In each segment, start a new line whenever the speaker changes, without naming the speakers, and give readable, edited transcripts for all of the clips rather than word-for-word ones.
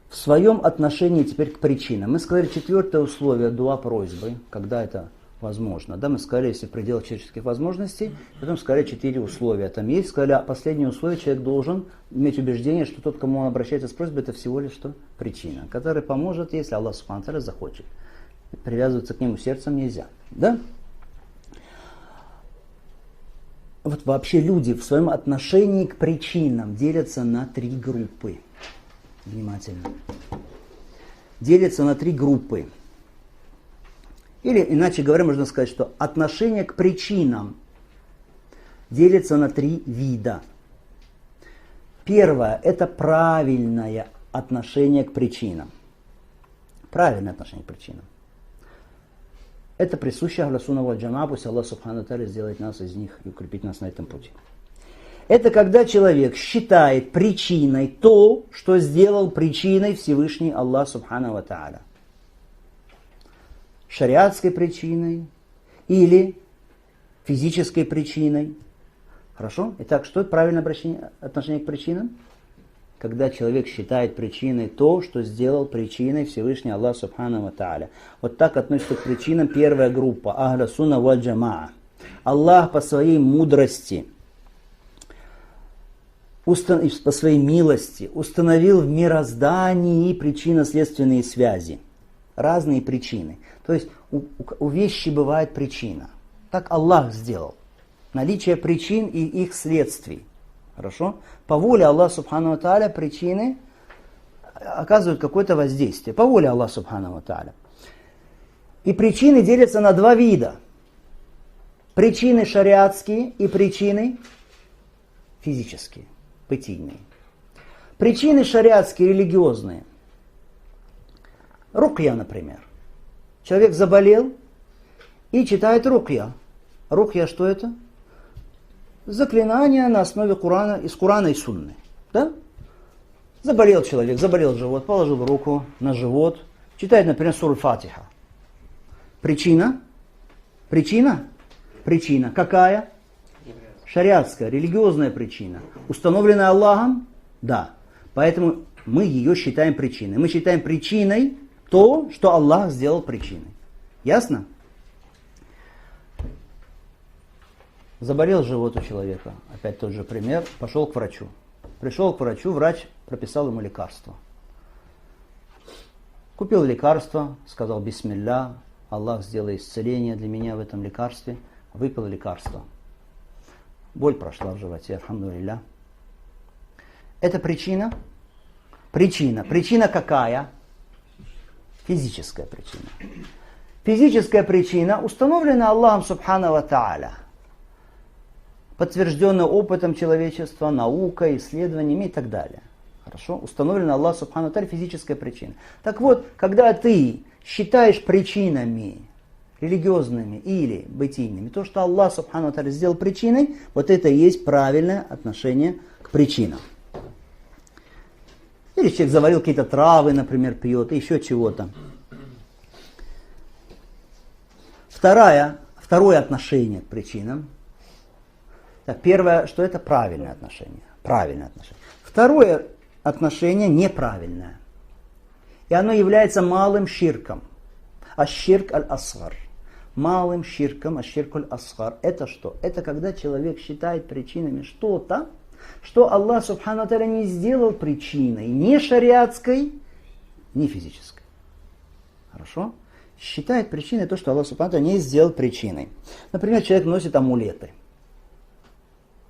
В своем отношении теперь к причинам. Мы сказали четвертое условие дуа просьбы, когда это возможно. Да, мы сказали, если в пределах человеческих возможностей, потом сказали 4 условия. Там есть, сказали, последнее условие, человек должен иметь убеждение, что тот, к кому он обращается с просьбой, это всего лишь что? Причина, которая поможет, если Аллах Субхану ва Тааля захочет. Привязываться к нему сердцем нельзя. Да? Вот вообще люди в своем отношении к причинам делятся на 3 группы. Внимательно. Делятся на 3 группы. Или, иначе говоря, можно сказать, что отношение к причинам делится на 3 вида. Первое – это правильное отношение к причинам. Правильное отношение к причинам. Это присуще Ахлю Сунна валь Джамаа, пусть Аллах Субхану ва Тааля сделает нас из них и укрепит нас на этом пути. Это когда человек считает причиной то, что сделал причиной Всевышний Аллах Субхану ва Тааля. Шариатской причиной или физической причиной. Хорошо? Итак, что это правильное отношение к причинам? Когда человек считает причиной то, что сделал причиной Всевышний Аллах Субхану ва Тааля. Вот так относится к причинам первая группа. Ахлю Сунна валь Джамаа. Аллах по своей мудрости, по своей милости установил в мироздании причинно-следственные связи. Разные причины. То есть у вещи бывает причина. Так Аллах сделал. Наличие причин и их следствий. Хорошо? По воле Аллаха Субхану ва Тааля причины оказывают какое-то воздействие. По воле Аллаха Субхану ва Тааля. И причины делятся на 2 вида. Причины шариатские и причины физические, бытийные. Причины шариатские, религиозные. Рукья, например. Человек заболел и читает рукья. Рукья что это? Заклинание на основе Корана, из Корана и Сунны. Да? Заболел человек, заболел живот, положил руку на живот, читает, например, суру Фатиха. Причина? Причина? Причина. Какая? Шариатская, религиозная причина. Установленная Аллахом? Да. Поэтому мы ее считаем причиной. Мы считаем причиной то, что Аллах сделал причиной. Ясно? Заболел живот у человека. Опять тот же пример. Пошел к врачу. Пришел к врачу, врач прописал ему лекарство. Купил лекарство, сказал бисмилля, Аллах сделает исцеление для меня в этом лекарстве. Выпил лекарство. Боль прошла в животе, альхамдулилля. Это причина? Причина. Причина какая? Физическая причина. Физическая причина установлена Аллахом Субхану ва Тааля. Подтвержденная опытом человечества, наукой, исследованиями и так далее. Хорошо? Установлена Аллах Субхану ва Тааля физическая причина. Так вот, когда ты считаешь причинами религиозными или бытийными то, что Аллах Субхану ва Тааля сделал причиной, вот это и есть правильное отношение к причинам. Или человек заварил какие-то травы, например, пьет, и еще чего-то. Второе отношение к причинам. Так, первое, что это правильное отношение. Правильное отношение. Второе отношение неправильное. И оно является малым ширком. Аш-ширк аль-асгар. Малым ширком, аш-ширк аль-асгар. Это что? Это когда человек считает причинами что-то, что Аллах Субхану ва Тааля не сделал причиной ни шариатской, ни физической. Хорошо? Считает причиной то, что Аллах Субхану ва Тааля не сделал причиной. Например, человек носит амулеты.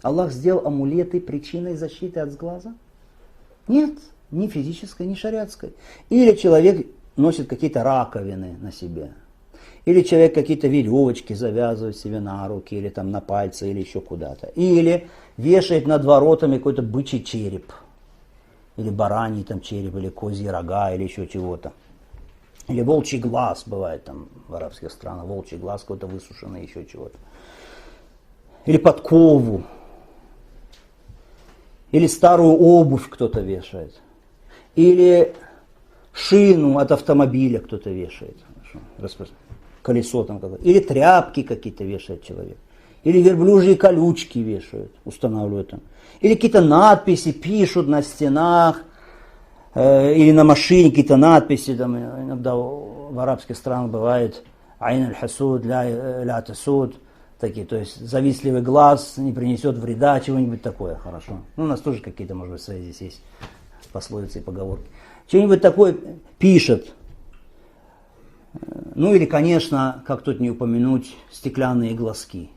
Аллах сделал амулеты причиной защиты от сглаза? Нет, ни физической, ни шариатской. Или человек носит какие-то раковины на себе. Или человек какие-то веревочки завязывает себе на руки, или там на пальцы, или еще куда-то. Или вешает над воротами какой-то бычий череп. Или бараний там череп, или козьи рога, или еще чего-то. Или волчий глаз бывает там в арабских странах. Волчий глаз какой-то высушенный, еще чего-то. Или подкову. Или старую обувь кто-то вешает. Или шину от автомобиля кто-то вешает. Колесо там какое-то. Или тряпки какие-то вешает человек. Или верблюжьи колючки вешают, устанавливают там. Или какие-то надписи пишут на стенах, или на машине какие-то надписи, там, иногда в арабских странах бывает «Айн аль-хасуд, ля тасуд», такие, то есть завистливый глаз не принесет вреда, чего-нибудь такое, хорошо. Ну, у нас тоже какие-то, может быть, свои здесь есть пословицы и поговорки. Что-нибудь такое пишет. Ну или, конечно, как тут не упомянуть, стеклянные глазки,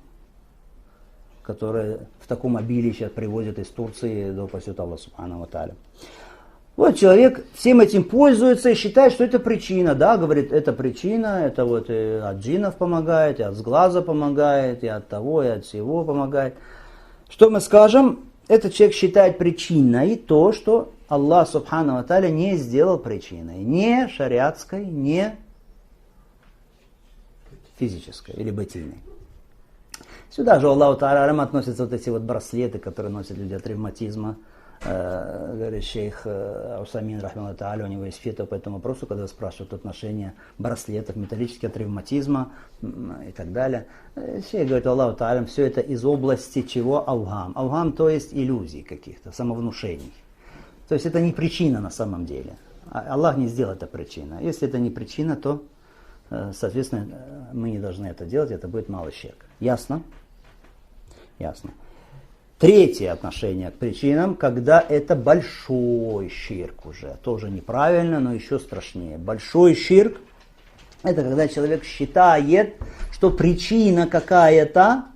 которые в таком обилии сейчас привозят из Турции, да упасет Аллах субхану ва тааля. Вот человек всем этим пользуется и считает, что это причина. Да, говорит, это причина, это вот и от джиннов помогает, и от сглаза помогает, и от того, и от всего помогает. Что мы скажем? Этот человек считает причиной то, что Аллах субхану ва тааля не сделал причиной. Не шариатской, не физической или бытийной. Сюда же Аллаху Таарам относятся вот эти вот браслеты, которые носят люди от ревматизма. Говорит шейх Усамин, рахмаллаху тааля, у него есть фетва по этому вопросу, когда спрашивают отношение браслетов металлических от ревматизма и так далее. Шейх говорит, Аллаху Таарам, все это из области чего? Авгам. Авгам, то есть иллюзий каких-то, самовнушений. То есть это не причина на самом деле. Аллах не сделал это причиной. Если это не причина, то, соответственно, мы не должны это делать, это будет малый ширк. Ясно? Ясно. Третье отношение к причинам, когда это большой ширк уже. Тоже неправильно, но еще страшнее. Большой ширк – это когда человек считает, что причина какая-то,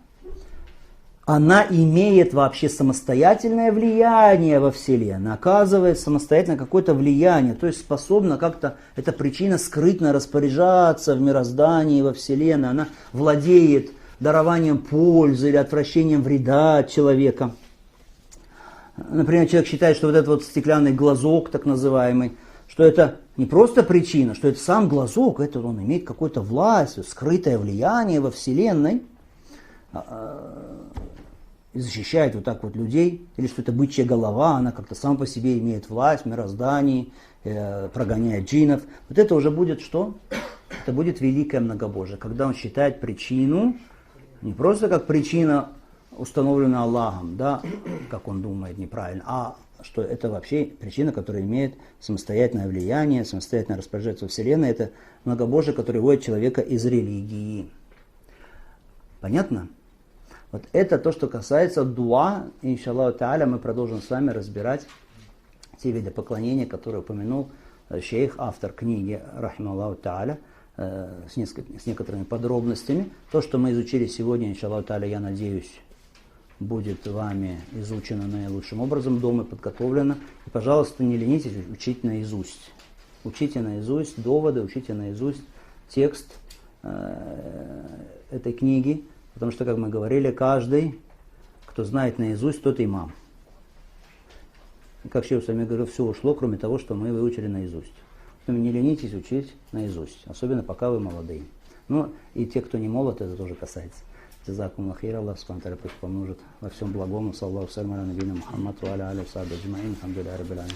она имеет вообще самостоятельное влияние во Вселенной, оказывает самостоятельно какое-то влияние, то есть способна как-то эта причина скрытно распоряжаться в мироздании, во Вселенной, она владеет дарованием пользы или отвращением вреда от человека. Например, человек считает, что вот этот вот стеклянный глазок, так называемый, что это не просто причина, что это сам глазок, это он имеет какую-то власть, скрытое влияние во Вселенной, и защищает вот так вот людей, или что это бычья голова, она как-то сама по себе имеет власть в мироздании, прогоняет джиннов. Вот это уже будет что? Это будет великое многобожие, когда он считает причину не просто как причина, установленная Аллахом, да, как он думает неправильно, а что это вообще причина, которая имеет самостоятельное влияние, самостоятельно распоряжается во Вселенной. Это многобожие, которое выводит человека из религии. Понятно? Вот это то, что касается дуа. Иншаллаху тааля мы продолжим с вами разбирать те виды поклонения, которые упомянул шейх, автор книги, рахималлаху тааля, с некоторыми подробностями. То, что мы изучили сегодня, иншаллаху тааля, я надеюсь, будет вами изучено наилучшим образом, дома подготовлено. И, пожалуйста, не ленитесь учить наизусть. Учите наизусть доводы, учите наизусть текст этой книги. Потому что, как мы говорили, каждый, кто знает наизусть, тот имам. Как я с вами говорю, все ушло, кроме того, что мы выучили наизусть. Поэтому не ленитесь учить наизусть, особенно пока вы молодые. Ну и те, кто не молод, это тоже касается. Джазакумуллаху хейран, Аллах субхану ва тааля пусть поможет во всем благому. Саллаллаху алейхи ва саллям аля набийина Мухаммад ва аля алихи ва сахбихи аджмаин. Алхамдулиллахи раббил аламин.